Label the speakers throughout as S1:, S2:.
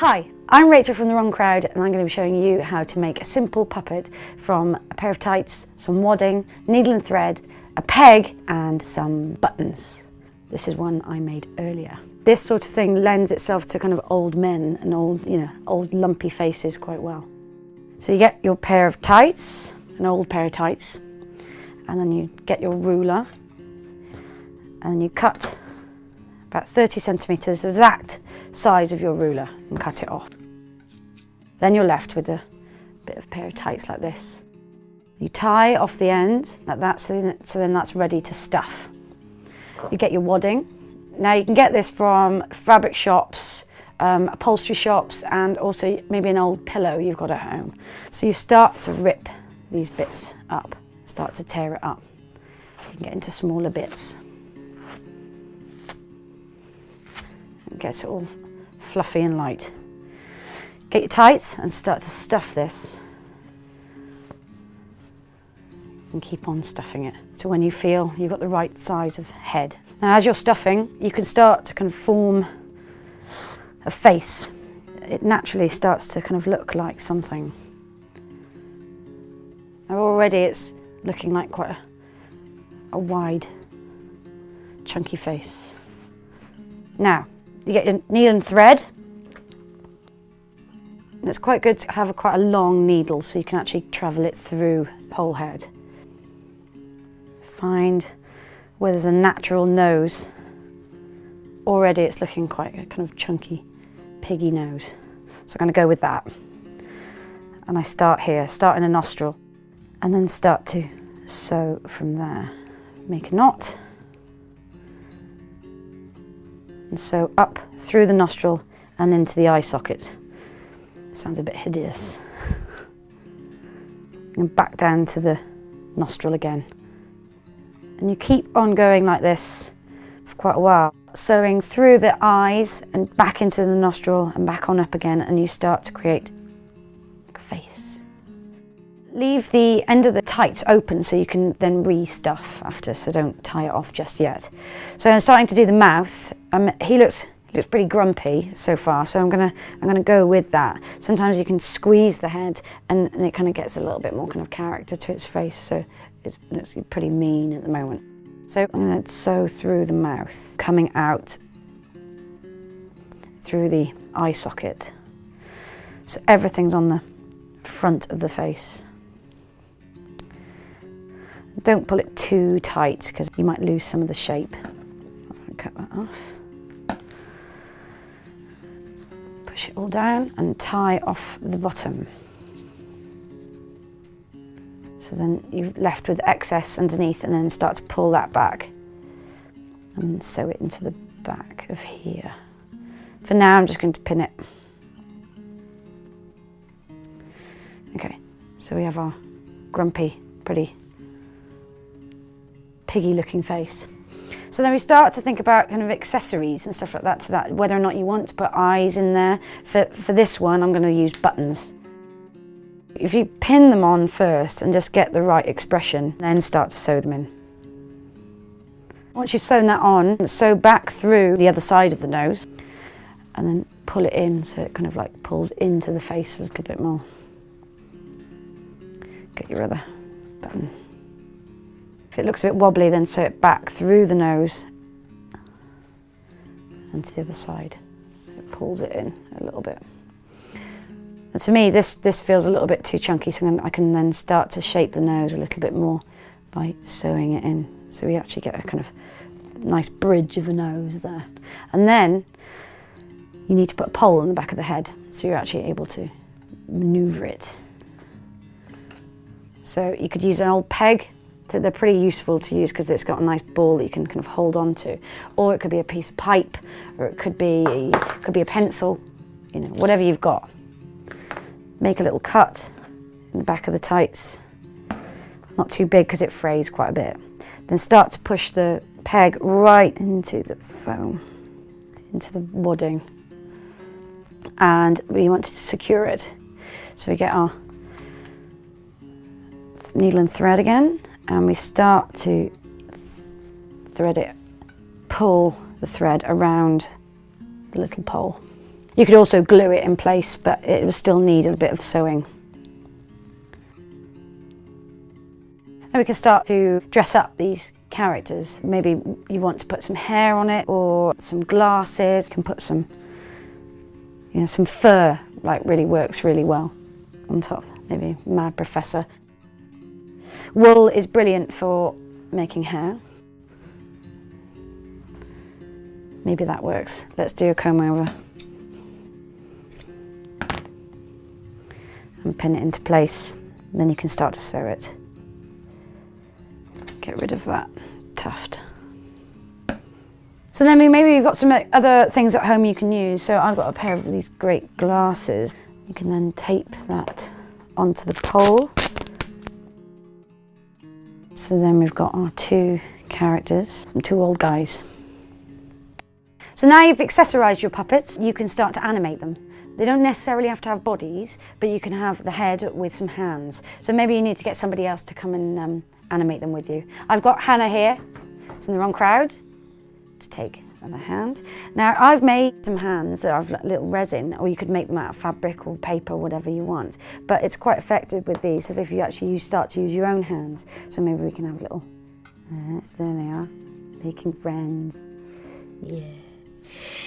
S1: Hi, I'm Rachel from The Wrong Crowd, and I'm going to be showing you how to make a simple puppet from a pair of tights, some wadding, needle and thread, a peg and some buttons. This is one I made earlier. This sort of thing lends itself to kind of old men and old lumpy faces quite well. So you get your pair of tights, an old pair of tights, and then you get your ruler and you cut about 30 centimetres, the exact size of your ruler, and cut it off. Then you're left with a bit of pair of tights like this. You tie off the end like that, so then that's ready to stuff. You get your wadding. Now you can get this from fabric shops, upholstery shops, and also maybe an old pillow you've got at home. So you start to rip these bits up, start to tear it up. You can get into smaller bits. It gets it all fluffy and light. Get your tights and start to stuff this. And keep on stuffing it to when you feel you've got the right size of head. Now as you're stuffing, you can start to kind of form a face. It naturally starts to kind of look like something. Now already it's looking like quite a wide, chunky face. Now, you get your needle and thread. And it's quite good to have quite a long needle so you can actually travel it through the whole head. Find where there's a natural nose. Already it's looking quite a kind of chunky, piggy nose. So I'm going to go with that. And I start here, start in a nostril, and then start to sew from there. Make a knot. And sew up through the nostril and into the eye socket. Sounds a bit hideous. And back down to the nostril again. And you keep on going like this for quite a while, sewing through the eyes and back into the nostril and back on up again, and you start to create a face. Leave the end of the tights open so you can then re-stuff after, so don't tie it off just yet. So I'm starting to do the mouth. He looks pretty grumpy so far, so I'm gonna go with that. Sometimes you can squeeze the head and it kind of gets a little bit more kind of character to its face, so it looks pretty mean at the moment. So I'm going to sew through the mouth, coming out through the eye socket. So everything's on the front of the face. Don't pull it too tight because you might lose some of the shape. I'll cut that off. Push it all down and tie off the bottom. So then you're left with excess underneath, and then start to pull that back and sew it into the back of here. For now I'm just going to pin it. Okay, so we have our grumpy, pretty piggy looking face. So then we start to think about kind of accessories and stuff like that to that, whether or not you want to put eyes in there. For this one I'm going to use buttons. If you pin them on first and just get the right expression, then start to sew them in. Once you've sewn that on, sew back through the other side of the nose and then pull it in so it kind of like pulls into the face a little bit more. Get your other button. If it looks a bit wobbly, then sew it back through the nose and to the other side. So it pulls it in a little bit. And to me, this feels a little bit too chunky, so I can then start to shape the nose a little bit more by sewing it in. So we actually get a kind of nice bridge of a nose there. And then you need to put a pole in the back of the head, so you're actually able to maneuver it. So you could use an old peg. They're pretty useful to use because it's got a nice ball that you can kind of hold on to. Or it could be a piece of pipe, or it could be a pencil, you know, whatever you've got. Make a little cut in the back of the tights. Not too big because it frays quite a bit. Then start to push the peg right into the foam, into the wadding. And we want to secure it. So we get our needle and thread again, and we start to thread it, pull the thread around the little pole. You could also glue it in place, but it will still need a bit of sewing. And we can start to dress up these characters. Maybe you want to put some hair on it or some glasses. You can put some, some fur, like really works really well on top. Maybe Mad Professor. Wool is brilliant for making hair. Maybe that works. Let's do a comb over. And pin it into place. And then you can start to sew it. Get rid of that tuft. So then maybe you've got some other things at home you can use. So I've got a pair of these great glasses. You can then tape that onto the pole. So then we've got our two characters, some two old guys. So now you've accessorised your puppets, you can start to animate them. They don't necessarily have to have bodies, but you can have the head with some hands. So maybe you need to get somebody else to come and animate them with you. I've got Hannah here from The Wrong Crowd to take the hand. Now I've made some hands that have little resin, or you could make them out of fabric or paper, whatever you want. But it's quite effective with these, as if you actually start to use your own hands. So maybe we can have little, so there they are, making friends, yeah.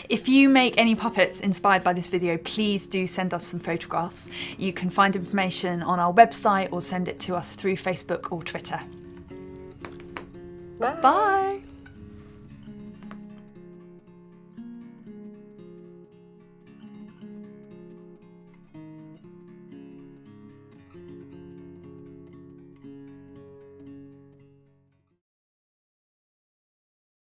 S2: If you make any puppets inspired by this video, please do send us some photographs. You can find information on our website or send it to us through Facebook or Twitter.
S3: Bye.
S2: Bye.